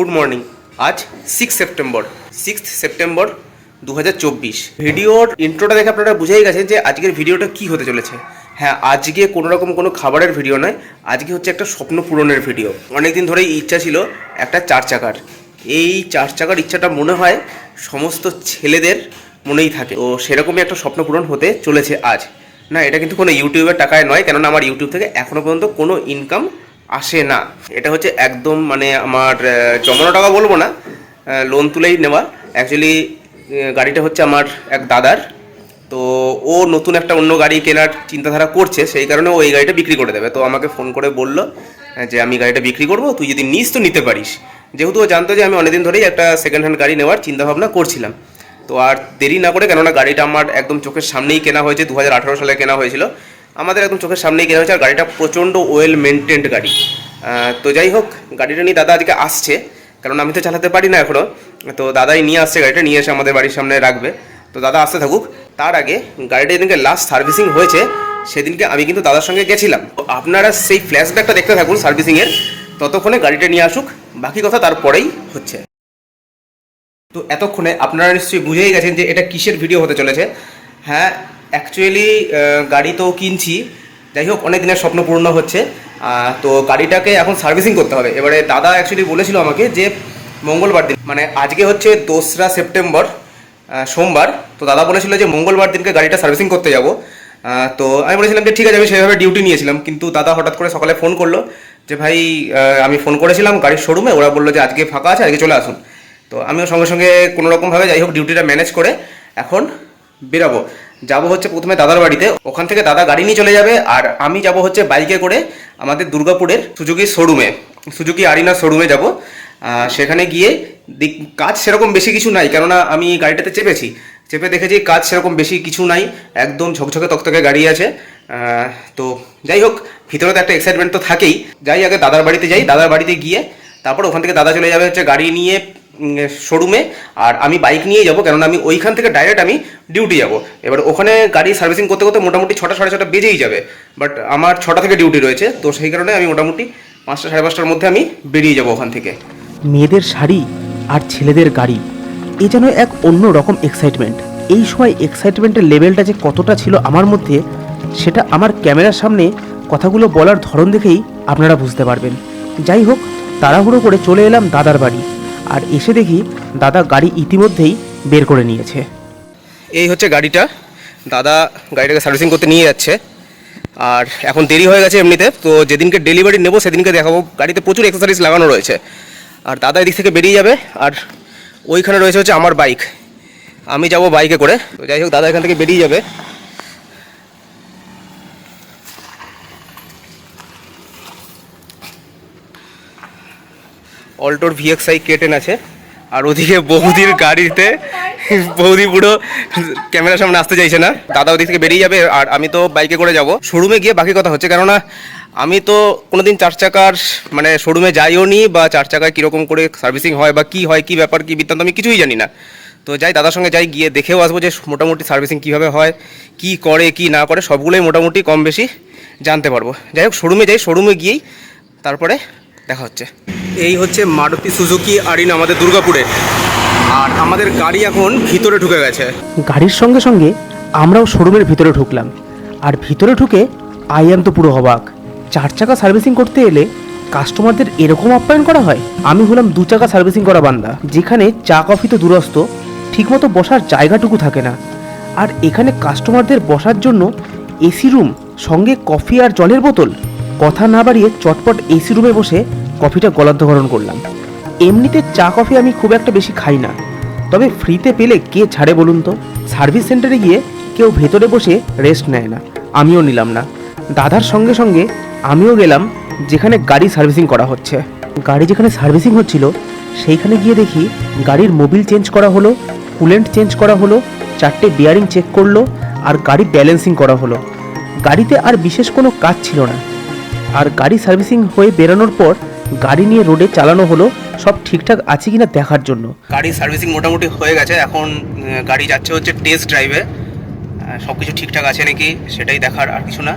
Good morning. আজ 6 September 2024। ভিডিওর ইন্ট্রোটা দেখে আপনারা বুঝেই গেছেন যে আজকের ভিডিওটা কি হতে চলেছে। হ্যাঁ, আজকে কোনো খাবারের ভিডিও নয়, আজকে হচ্ছে একটা স্বপ্ন পূরণের ভিডিও। অনেকদিন ধরেই ইচ্ছা ছিল একটা 4 চাকার। এই 4 চাকার ইচ্ছাটা মনে হয় সমস্ত ছেলেদের মনেই থাকে, তো সেরকমই একটা স্বপ্ন পূরণ হতে চলেছে আজ। না, এটা কিন্তু কোনো ইউটিউবের টাকায় নয়, কেননা আমার ইউটিউব থেকে এখনও পর্যন্ত কোনো ইনকাম আসে না। এটা হচ্ছে একদম আমার জমানো টাকা বলবো না, লোন তুলেই নেওয়া। অ্যাকচুয়ালি গাড়িটা হচ্ছে আমার এক দাদার, তো ও নতুন একটা অন্য গাড়ি কেনার চিন্তাধারা করছে, সেই কারণে ও এই গাড়িটা বিক্রি করে দেবে। তো আমাকে ফোন করে বললো যে আমি গাড়িটা বিক্রি করবো, তুই যদি নিস তো নিতে পারিস। যেহেতু ও জানতো যে আমি অনেকদিন ধরেই একটা সেকেন্ড হ্যান্ড গাড়ি নেওয়ার চিন্তাভাবনা করছিলাম, তো আর দেরি না করে, কেননা গাড়িটা আমার একদম চোখের সামনেই কেনা হয়েছে, 2018 সালে কেনা হয়েছিল, আমাদের একদম চোখের সামনেই কেনা হয়েছে। আর গাড়িটা প্রচণ্ড ওয়েল মেনটেন্ড গাড়ি। তো যাই হোক, গাড়িটা নিয়ে দাদা আজকে আসছে, কারণ আমি তো চালাতে পারি না এখনও। তো দাদাই নিয়ে আসছে গাড়িটা, নিয়ে এসে আমাদের বাড়ির সামনে রাখবে। তো দাদা আসতে থাকুক। তার আগে গাড়িটা যেদিনকে লাস্ট সার্ভিসিং হয়েছে সেদিনকে আমি কিন্তু দাদার সঙ্গে গেছিলাম। আপনারা সেই ফ্ল্যাশব্যাকটা দেখতে থাকুন সার্ভিসিংয়ের, ততক্ষণে গাড়িটা নিয়ে আসুক, বাকি কথা তারপরেই হচ্ছে। তো এতক্ষণে আপনারা নিশ্চয়ই বুঝেই গেছেন যে এটা কিসের ভিডিও হতে চলেছে। হ্যাঁ, অ্যাকচুয়ালি গাড়ি তো কিনছি, যাই হোক অনেক দিনের স্বপ্ন পূর্ণ হচ্ছে। তো গাড়িটাকে এখন সার্ভিসিং করতে হবে। এবারে দাদা অ্যাকচুয়ালি বলেছিল আমাকে যে মঙ্গলবার দিন, আজকে হচ্ছে 2রা সেপ্টেম্বর, সোমবার। তো দাদা বলেছিল যে মঙ্গলবার দিনকে গাড়িটা সার্ভিসিং করতে যাব। তো আমি বলেছিলাম যে ঠিক আছে, আমি সেভাবে ডিউটি নিয়েছিলাম। কিন্তু দাদা হঠাৎ করে সকালে ফোন করলো যে ভাই, আমি ফোন করেছিলাম গাড়ির শোরুমে, ওরা বললো যে আজকে ফাঁকা আছে, আজকে চলে আসুন। তো আমিও সঙ্গে সঙ্গে কোনোরকমভাবে যাই হোক ডিউটিটা ম্যানেজ করে এখন বেরাবো। যাবো হচ্ছে প্রথমে দাদার বাড়িতে, ওখান থেকে দাদা গাড়ি নিয়ে চলে যাবে, আর আমি যাব হচ্ছে বাইকে করে আমাদের দুর্গাপুরের সুজুকি আরিনা শোরুমে যাব। সেখানে গিয়ে কাজ সেরকম বেশি কিছু নাই, কেননা আমি গাড়িটাতে চেপে দেখেছি কাজ সেরকম বেশি কিছু নাই, একদম ঝকঝকে তকতকে গাড়ি আছে। তো যাই হোক, ভিতরে তো একটা এক্সাইটমেন্ট তো থাকেই। যাই আগে দাদার বাড়িতে যাই, দাদার বাড়িতে গিয়ে তারপর ওখান থেকে দাদা চলে যাবে হচ্ছে গাড়ি নিয়ে শোরুমে, আর আমি বাইক নিয়েই যাবো, কেননা আমি ওইখান থেকে ডাইরেক্ট আমি ডিউটি যাব। এবার ওখানে গাড়ি সার্ভিসিং করতে করতে মোটামুটি 6টা সাড়ে 6টা বেজেই যাবে, বাট আমার 6টা থেকে ডিউটি রয়েছে, তো সেই কারণে আমি মোটামুটি 5টা সাড়ে 5টার মধ্যে আমি বেরিয়ে যাব ওখান থেকে। মেয়েদের শাড়ি আর ছেলেদের গাড়ি, এ যেন এক অন্য রকম এক্সাইটমেন্ট। এই সময় এক্সাইটমেন্টের লেভেলটা যে কতটা ছিল আমার মধ্যে, সেটা আমার ক্যামেরার সামনে কথাগুলো বলার ধরন দেখেই আপনারা বুঝতে পারবেন। যাই হোক, তাড়াহুড়ো করে চলে এলাম দাদার বাড়ি, আর এসে দেখি দাদা গাড়ি ইতিমধ্যেই বের করে নিয়েছে। এই হচ্ছে গাড়িটা, দাদা গাড়িটাকে সার্ভিসিং করতে নিয়ে যাচ্ছে। আর এখন দেরি হয়ে গেছে এমনিতে, তো যেদিনকে ডেলিভারি নেবো সেদিনকে দেখাবো। গাড়িতে প্রচুর অ্যাক্সেসরিজ লাগানো রয়েছে, আর দাদা এদিক থেকে বেরিয়ে যাবে, আর ওইখানে রয়েছে হচ্ছে আমার বাইক, আমি যাব বাইকে করে। তো যাই হোক, দাদা এখান থেকে বেরিয়ে যাবে। অল্টোর VXI K10 আছে, আর ওদিকে বৌদির গাড়িতে বৌদি পুরো ক্যামেরার সামনে আসতে চাইছে না। দাদা ওদিক থেকে বেরিয়ে যাবে, আর আমি তো বাইকে করে যাব শোরুমে গিয়ে বাকি কথা হচ্ছে। কেননা আমি তো কোনোদিন 4 চাকার শোরুমে যাইও নি, বা 4 চাকায় কীরকম করে সার্ভিসিং হয় বা কী হয়, কী ব্যাপার, কী বৃত্তান্ত, আমি কিছুই জানি না। তো যাই দাদার সঙ্গে যাই, গিয়ে দেখেও আসবো যে মোটামুটি সার্ভিসিং কীভাবে হয়, কী করে কী না করে, সবগুলোই মোটামুটি কম বেশি জানতে পারবো। যাই হোক, শোরুমে যাই, শোরুমে গিয়েই তারপরে দেখা হচ্ছে। এই হচ্ছে মারুতি সুজুকি আরিনা আমাদের দুর্গাপুরে, আর আমাদের গাড়ি এখন ভিতরে ঢুকে গেছে। গাড়ির সঙ্গে সঙ্গে আমরাও শোরুমের ভিতরে ঢুকলাম, আর ভিতরে ঢুকে আইয়ান তো পুরো অবাক। 4 চাকা সার্ভিসিং করতে এলে কাস্টমারদের এরকম আপ্যায়ন করা হয়? আমি হলাম 2 চাকা সার্ভিসিং করা বান্দা, যেখানে চা কফি তো দূরস্থ, ঠিকমতো বসার জায়গাটুকু থাকে না। আর এখানে কাস্টমারদের বসার জন্য এসি রুম, সঙ্গে কফি আর জলের বোতল। কথা না বাড়িয়ে চটপট এসি রুমে বসে কফিটা গলাধকরণ করলাম। এমনিতে চা কফি আমি খুব একটা বেশি খাই না, তবে ফ্রিতে পেলে কে ছাড়ে বলুন তো। সার্ভিস সেন্টারে গিয়ে কেউ ভেতরে বসে রেস্ট নেয় না, আমিও নিলাম না। দাদার সঙ্গে সঙ্গে আমিও গেলাম যেখানে গাড়ি সার্ভিসিং করা হচ্ছে। গাড়ি যেখানে সার্ভিসিং হচ্ছিল সেইখানে গিয়ে দেখি গাড়ির মোবিল চেঞ্জ করা হলো, কুলেন্ট চেঞ্জ করা হলো, 4টে বিয়ারিং চেক করলো, আর গাড়ি ব্যালেন্সিং করা হলো। গাড়িতে আর বিশেষ কোনো কাজ ছিল না। আর গাড়ি সার্ভিসিং হয়ে বেরোনোর পর গাড়ি নিয়ে রোডে চালানো হলো সব ঠিকঠাক আছে কিনা দেখার জন্য। গাড়ি সার্ভিসিং মোটামুটি হয়ে গেছে, এখন গাড়ি যাচ্ছে হচ্ছে টেস্ট ড্রাইভে। সব কিছু ঠিকঠাক আছে নাকি সেটাই দেখার, আর কিছু না।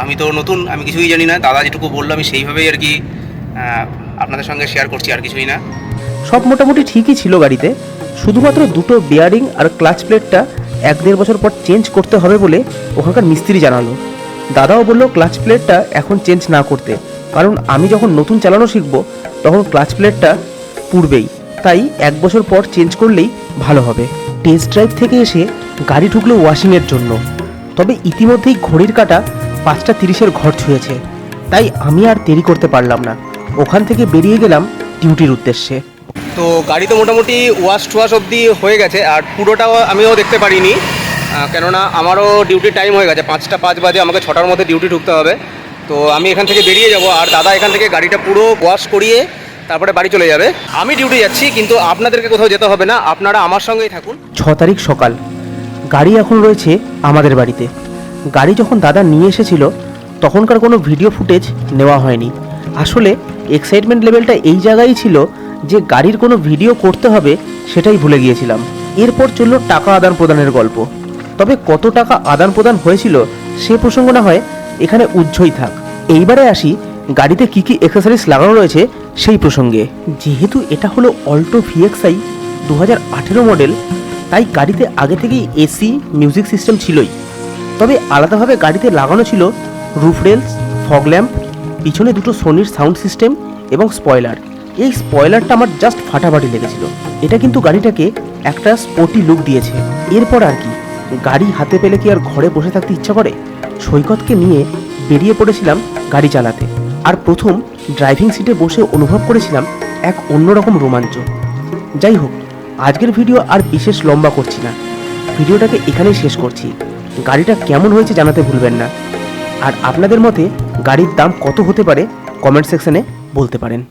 আমি তো নতুন, আমি কিছুই জানি না। দাদা যেটুকু বললো আমি সেইভাবেই আর কি আপনাদের সঙ্গে শেয়ার করছি, আর কিছুই না। সব মোটামুটি ঠিকই ছিল গাড়িতে, শুধুমাত্র দুটো বেয়ারিং আর ক্লাচ প্লেটটা 1-1.5 বছর পর চেঞ্জ করতে হবে বলে ওখানকার মিস্ত্রি জানালো। দাদাও বললো ক্লাচ প্লেটটা এখন চেঞ্জ না করতে, কারণ আমি যখন নতুন চালানো শিখবো তখন ক্লাচ প্লেটটা পুড়বেই, তাই 1 বছর পর চেঞ্জ করলেই ভালো হবে। টেস্ট ড্রাইভ থেকে এসে গাড়ি ঢুকলো ওয়াশিংয়ের জন্য, তবে ইতিমধ্যেই ঘড়ির কাঁটা 5:30-এর ঘর ছুঁয়েছে, তাই আমি আর দেরি করতে পারলাম না, ওখান থেকে বেরিয়ে গেলাম ডিউটির উদ্দেশ্যে। তো গাড়ি তো মোটামুটি ওয়াশ টোয়াশ অবধি হয়ে গেছে, আর পুরোটাও আমিও দেখতে পারিনি, কেননা আমারও ডিউটির টাইম হয়ে গেছে, 5টা 5 বাজে, আমাকে 6টার মধ্যে ডিউটি ঢুকতে হবে। তো আমি এখান থেকে বেরিয়ে যাব, আর দাদা এখান থেকে গাড়িটা পুরো ওয়াশ করিয়ে তারপরে বাড়ি চলে যাবে। আমি ডিউটি যাচ্ছি, কিন্তু আপনাদেরকে কোথাও যেতে হবে না, আপনারা আমার সঙ্গেই থাকুন। 6 তারিখ সকাল, গাড়ি এখন রয়েছে আমাদের বাড়িতে। গাড়ি যখন দাদা নিয়ে এসেছিল তখনকার কোনো ভিডিও ফুটেজ নেওয়া হয়নি। আসলে এক্সাইটমেন্ট লেভেলটা এই জায়গায় ছিল যে গাড়ির কোনো ভিডিও করতে হবে সেটাই ভুলে গিয়েছিলাম। এরপর চলল টাকা আদান প্রদানের গল্প, তবে কত টাকা আদান প্রদান হয়েছিল সে প্রসঙ্গ না হয় এখানে উজ্জ্বই থাক। এইবারে আসি গাড়িতে কী কী অ্যাক্সেসরিজ লাগানো রয়েছে সেই প্রসঙ্গে। যেহেতু এটা হলো অল্টো VXI 2018 মডেল, তাই গাড়িতে আগে থেকেই এসি মিউজিক সিস্টেম ছিলই, তবে আলাদাভাবে গাড়িতে লাগানো ছিল রুফ রেলস, ফগ ল্যাম্প, পিছনে দুটো সোনির সাউন্ড সিস্টেম এবং স্পয়লার। এই স্পয়লারটা আমার জাস্ট ফাটাফাটি লেগেছিল, এটা কিন্তু গাড়িটাকে একটা স্পোর্টি লুক দিয়েছে। এরপর আর কি, গাড়ি হাতে পেলে কি আর ঘরে বসে থাকতে ইচ্ছা করে? সৈকতকে নিয়ে বেরিয়ে পড়েছিলাম গাড়ি চালাতে, আর প্রথম ড্রাইভিং সিটে বসে অনুভব করেছিলাম এক অন্যরকম রোমাঞ্চ। যাই হোক, আজকের ভিডিও আর বিশেষ লম্বা করছি না, ভিডিওটাকে এখানেই শেষ করছি। গাড়িটা কেমন হয়েছে জানাতে ভুলবেন না, আর আপনাদের মতে গাড়ির দাম কত হতে পারে কমেন্ট সেকশনে বলতে পারেন।